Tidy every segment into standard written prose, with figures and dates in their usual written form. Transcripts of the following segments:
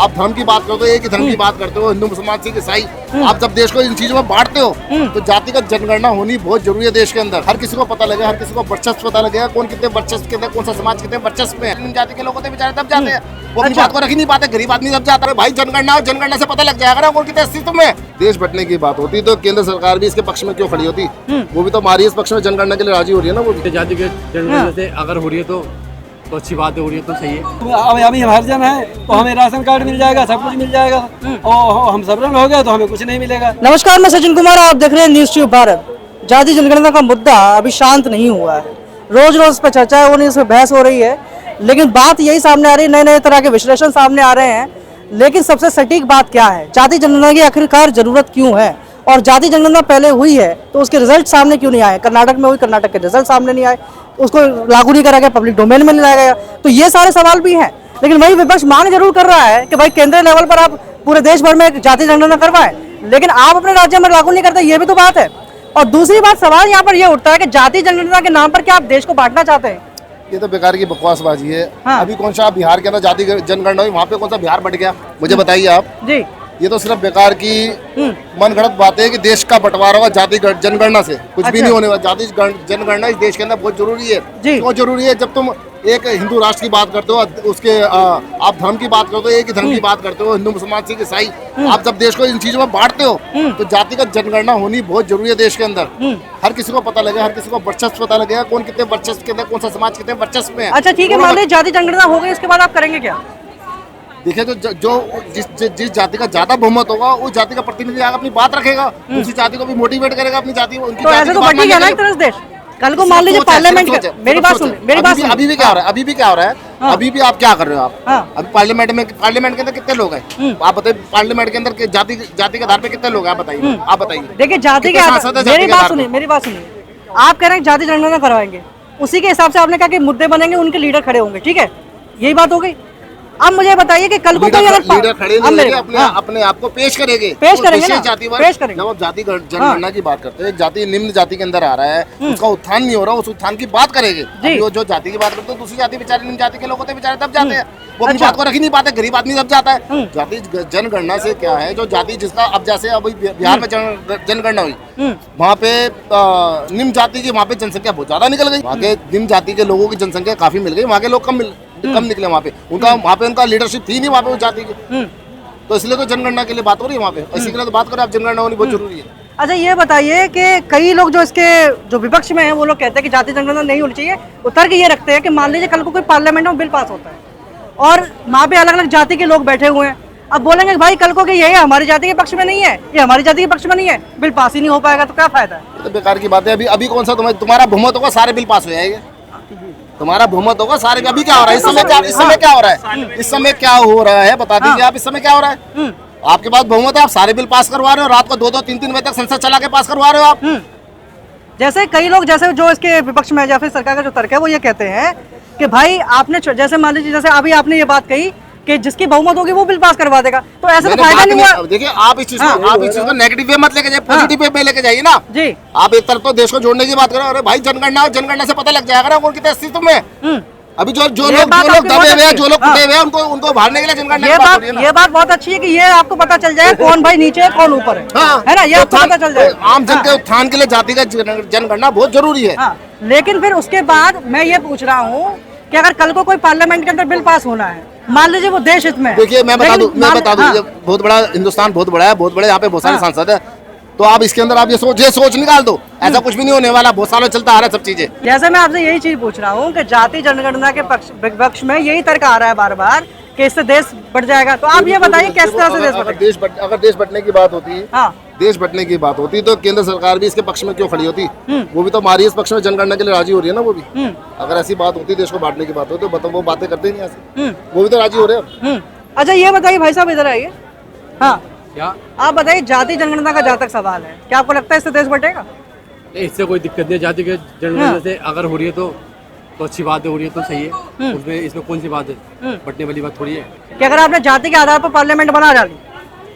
आप धर्म की बात करते हो, एक ही धर्म की बात करते हो, हिंदू मुसलमान सिख ईसाई। आप जब देश को इन चीजों में बांटते हो तो जातिगत जनगणना होनी बहुत जरूरी है देश के अंदर। हर किसी को पता लगे, हर किसी को वर्चस्व पता लगेगा, कौन कितने वर्चस्व के अंदर, कौन सा समाज कितने वर्चस्व में है। इन जाति के लोग होते बेचारे तब जाते हैं, वो अपनी बात को रख ही नहीं पाते। गरीब आदमी तब जाता है, भाई जनगणना और जनगणना से पता लग जाएगा ना कौन कितने अस्तित्व में। देश बटने की बात होती तो केंद्र सरकार भी इसके पक्ष में क्यों खड़ी होती? वो भी तो हमारी इस पक्ष में जनगणना के लिए राजी हो रही है ना। वो भी जाति के जनगणना से अगर हो रही है तो अच्छी बात है, हो रही है तो सही है। अब अभी हम हरिजन है तो हमें राशन कार्ड मिल जाएगा, सब कुछ मिल जाएगा, और हम सबरंग हो गए तो हमें कुछ नहीं मिलेगा। नमस्कार, मैं सचिन कुमार, आप देख रहे हैं न्यूज़ ट्यूब भारत। जाति जनगणना का मुद्दा अभी शांत नहीं हुआ है, रोज रोज इस पर चर्चा हो रही है, इस पर बहस हो रही है, लेकिन बात यही सामने आ रही है, नए नए तरह के विश्लेषण सामने आ रहे हैं। लेकिन सबसे सटीक बात क्या है, जाति जनगणना की आखिरकार जरूरत क्यों है, और जाति जनगणना पहले हुई है तो उसके रिजल्ट सामने क्यों नहीं आए? कर्नाटक में हुई, कर्नाटक के रिजल्ट सामने नहीं आए, उसको लागू नहीं करा गया, पब्लिक डोमेन में नहीं लाया गया। तो ये सारे सवाल भी हैं, लेकिन वही विपक्ष मांग जरूर कर रहा है कि भाई केंद्रीय लेवल पर आप पूरे देश भर में जाति जनगणना करवाएं, लेकिन आप अपने राज्य में लागू नहीं करते, ये भी तो बात है। और दूसरी बात, सवाल यहाँ पर यह उठता है कि जाति जनगणना के नाम पर क्या आप देश को बांटना चाहते हैं? ये तो बेकार की बकवासबाजी है। हाँ। अभी कौन सा बिहार के अंदर जाति जनगणना हुई, वहाँ पे कौन सा बिहार बट गया? मुझे बताइए आप जी। ये तो सिर्फ बेकार की मनगढ़ंत बात है कि देश का बंटवारा होगा जाति जनगणना से, कुछ भी नहीं होने वाला। जाति जनगणना इस देश के अंदर बहुत जरूरी है। क्यों जरूरी है? जब तुम एक हिंदू राष्ट्र की बात करते हो, उसके आप धर्म की बात करते हो, एक ही धर्म की बात करते हो, हिंदू मुसलमान सिख ईसाई। आप जब देश को इन चीजों में बांटते हो तो जातिगत जनगणना होनी बहुत जरूरी है देश के अंदर। हर किसी को पता लगे, हर किसी को वर्चस्व पता लगेगा, कौन कितने वर्चस्व के अंदर, कौन सा समाज कितने वर्चस्व में है। अच्छा ठीक है, मान लीजिए जाति जनगणना हो गई, उसके बाद आप करेंगे क्या? देखिए, जो जिस जाति का ज्यादा बहुमत होगा उस जाति का प्रतिनिधि आगे अपनी बात रखेगा, दूसरी जाति को भी मोटिवेट करेगा अपनी जाति, उनकी तो ऐसे तो बढ़ गया ना एक तरह से देश। कल को मान लीजिए पार्लियामेंट, मेरी बात सुन, मेरी बात सुन। अभी भी क्या हो रहा है, अभी भी क्या हो रहा है, अभी भी आप क्या कर रहे हो? आप अभी पार्लियामेंट के अंदर कितने लोग हैं? आप बताइए, पार्लियामेंट के अंदर जाति के आधार पे कितने लोग हैं? आप बताइए, आप बताइए। देखिए जाति के आधार, मेरी बात सुनिए, मेरी बात सुनिए। आप कह रहे हैं जाति जनगणना करवाएंगे, उसी के हिसाब से आपने कहा कि मुद्दे बनेंगे, उनके लीडर खड़े होंगे, ठीक है, यही बात हो गई। अब मुझे बताइए कि कल को कोई अगर लीडर खड़े नहीं अपने आप को पेश करेंगे ना? जाति पेश करेंगे। जब आप जाति जनगणना की बात करते हैं, एक जाति निम्न जाति के अंदर आ रहा है, उसका उत्थान नहीं हो रहा, उस उत्थान की बात करेंगे। वो जो जाति की बात करते हैं, दूसरी जाति बेचारे निम्न जाति के लोग होते बेचारे तब जाते हैं, वो अपनी बात को रख ही नहीं पाते, गरीब आदमी तब जाता है। जाति जनगणना से क्या है, जो जाति जिसका अब जैसे अभी बिहार में जनगणना हुई, वहाँ पे निम्न जाति की वहाँ पे जनसंख्या बहुत ज्यादा निकल गई, वहाँ के निम्न जाति के लोगों की जनसंख्या काफी मिल गई, वहाँ के लोग कम निकले। वहाँ पे उनका लीडरशिप थी नहीं वहाँ पे उस जाति की, तो इसलिए तो जनगणना के लिए बात हो रही है वहाँ पे। इसी के लिए तो बात करें आप, जनगणना होनी बहुत जरूरी है। अच्छा ये बताइए कि कई लोग जो इसके जो विपक्ष में हैं वो लोग कहते हैं कि जाति जनगणना नहीं होनी चाहिए। उत्तर के ये रखते हैं कि मान लीजिए कल को कोई पार्लियामेंट में बिल पास होता है और वहाँ पे अलग अलग जाति के लोग बैठे हुए हैं, अब बोलेंगे भाई कल को कि ये हमारी जाति के पक्ष में नहीं है, ये हमारी जाति के पक्ष में नहीं है, बिल पास ही नहीं हो पाएगा, तो क्या फायदा है? ये तो बेकार की बात है। अभी कौन सा तुम्हारा बहुमत होगा, सारे बिल पास हो जाएंगे। तुम्हारा बहुमत होगा सारे। अभी क्या हो रहा है इस समय क्या हो रहा है? इस समय क्या हो रहा है बता दीजिए आप। इस समय क्या हो रहा है? आपके पास बहुमत है, आप सारे बिल पास करवा रहे हो, रात को 2-2, 3-3 बजे तक संसद चला के पास करवा रहे हो आप। जैसे कई लोग, जैसे जो इसके विपक्ष में या फिर सरकार का जो तर्क है वो ये कहते हैं कि भाई आपने, जैसे मान लीजिए जैसे अभी आपने ये बात कही कि जिसकी बहुमत होगी वो बिल पास करवा देगा, तो ऐसा तो फायदा नहीं हुआ। देखिए आप इस चीज को नेगेटिव वे मत लेके जाइए, पॉजिटिव वे लेके जाइए ना जी। आप एक तरफ तो देश को जोड़ने की बात करो, अरे भाई जनगणना से पता लग जाएगा ना कौन कितने अस्तित्व में। अभी जो लोग दबे हुए हैं, जो लोग टूटे हुए हैं, उनको भागने के लिए जनगणना ये बात बहुत अच्छी है कि ये आपको पता चल जाए कौन भाई नीचे है कौन ऊपर है, है ना, ये आपको पता चल जाए। आम जन के उत्थान के लिए जातिगत जनगणना बहुत जरूरी है। लेकिन फिर उसके बाद मैं ये पूछ रहा हूँ कि अगर कल को कोई पार्लियामेंट के अंदर बिल पास होना है, मान लीजिए वो देश हित में, देखिए मैं बता दूं बहुत बड़ा हिंदुस्तान, बहुत बड़ा है, बहुत बड़े यहाँ पे बहुत सारे सांसद है, तो आप इसके अंदर आप ये सोच निकाल दो, ऐसा कुछ भी नहीं होने वाला, बहुत सालों चलता आ रहा है सब चीजें। जैसे मैं आपसे यही चीज पूछ रहा हूँ कि जाति जनगणना के पक्ष में यही तर्क आ रहा है बार बार कि इससे देश बढ़ जाएगा, तो आप ये बताइए किस तरह से देश बढ़ेगा? अगर देश बढ़ने की बात होती है, देश बढ़ने की बात होती तो केंद्र सरकार भी इसके पक्ष में क्यों खड़ी होती? वो भी तो हमारी इस पक्ष में जनगणना के लिए राजी हो रही है ना। वो भी अगर ऐसी बात होती, देश को बांटने की बात होती, तो बताओ वो बातें करते ही नहीं ऐसे, वो भी तो राजी हो रहे हैं। अच्छा ये बताइए भाई साहब, इधर आइए। हाँ क्या आप बताइए, जाति जनगणना का जहाँ तक सवाल है, क्या आपको लगता है इससे देश बढ़ेगा? इससे कोई दिक्कत नहीं है, जाति के जनगणना से अगर हो रही है तो अच्छी बात है, हो रही है तो सही है। उसमें इसमें कौन सी बात है, बढ़ने वाली बात थोड़ी है कि अगर आपने जाति के आधार पर पार्लियामेंट बना डाली,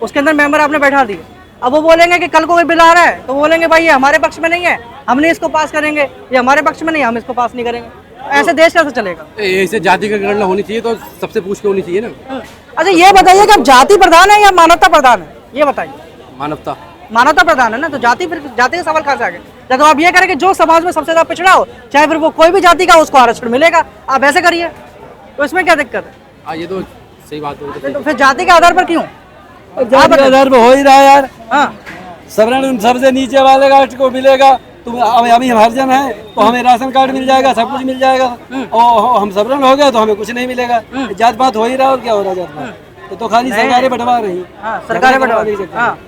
उसके अंदर मेंबर आपने बैठा दिए, अब वो बोलेंगे कि कल को कोई बिल आ रहा है तो बोलेंगे भाई ये हमारे पक्ष में नहीं है, हमने इसको पास करेंगे, ये हमारे पक्ष में नहीं, हम इसको पास नहीं करेंगे। ऐसे देश कैसे चलेगा? ऐसे जाति की गणना होनी चाहिए तो सबसे पूछ के होनी चाहिए ना। अच्छा ये बताइए कि अब जाति प्रधान है या मानवता प्रधान है, ये बताइए। मानवता। मानवता प्रधान है ना, तो जाति फिर जाति का सवाल कहाँ से आ गया? जब आप ये करें कि जो समाज में सबसे ज्यादा पिछड़ा हो, चाहे फिर वो कोई भी जाति का, उसको आरक्षण मिलेगा, आप ऐसे करिए, तो इसमें क्या दिक्कत है? हाँ ये तो सही बात है। तो फिर जाति के आधार पर क्यों? जाति के आधार पर हो ही रहा है यार। हाँ सवर्ण सबसे नीचे वाले कास्ट को मिलेगा। तुम अभी हम हरिजन हैं तो हमें राशन कार्ड मिल जाएगा, सब कुछ मिल जाएगा, और हम सवर्ण हो गए तो हमें कुछ नहीं मिलेगा। जात पात हो ही रहा, और क्या हो रहा है जात पात? तो खाली सरकारें बंटवा रही हैं। हाँ सरकारें बंटवा रही हैं। हाँ